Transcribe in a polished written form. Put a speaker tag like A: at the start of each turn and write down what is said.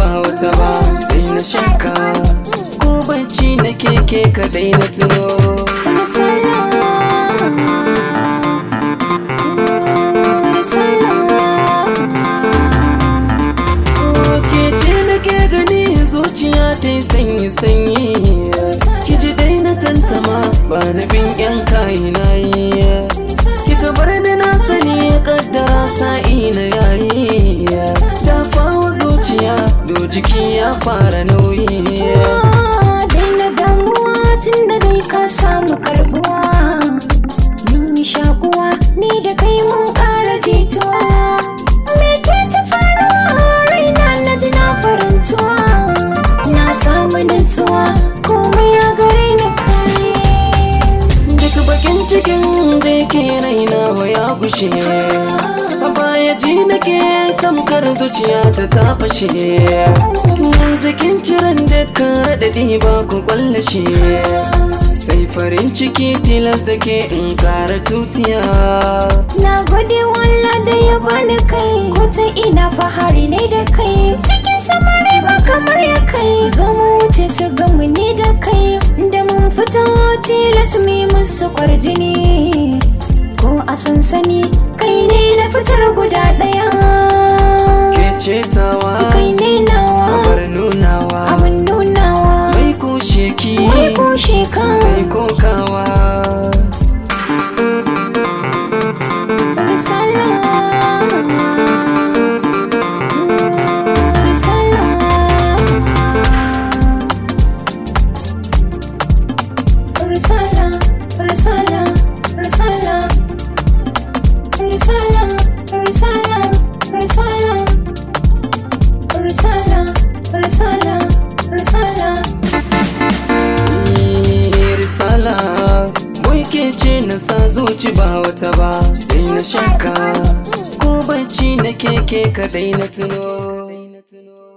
A: ba wata ba, dai na shakka ko bacci nake ke kadai na tuno. Ke ce nake gani zuciya ta yi sanyi-sanyi, ki ji dai na tantama ba na bin yan kayi na yi. Kika bar ni na sani kaddara sa'i na yayi, dafawa zuciya do jiki ya fara nauyi.
B: Daina damuwa tun da dai ka samu karbuwa, mun yi shakuwa ni da kai mun ƙara jituwa. Me ke ta faruwa raina na ji na farantuwa, na samu nutsuwa komai ya gare ni kai.
A: Duk bakin cikin da yake raina wa ya gushe, a baya ji nake tamkar zuciya ta fashe. Yanzu kin ciran dukkan raɗaɗi ba ku kwallashe, sai farin ciki tilas da ke in ƙara tutiya.
B: Na gode wallah da ya bani kai, ko ta ina fahari ne da kai. Cikin samari ba kamar ya kai, zo mu wuce su gamu ne da kai. Da mun fito tilas mu yi musu kwarjini, ko a sansani kai ne na fitar guda ɗaya.
A: Ke ce tawa,
B: Kai ne nawa,
A: abar nunawa,
B: abin nunawa,
A: mai kushe ki,
B: mai kushe ka.
A: sai kokawa.
B: Risala, risala, risala, risala, risala, risala, risala, risala, risala, risala, risala.
A: Risala, wai ke ce na sa zuci ba wata ba, dai na shakka ko bacci nake ke kadai na tuno.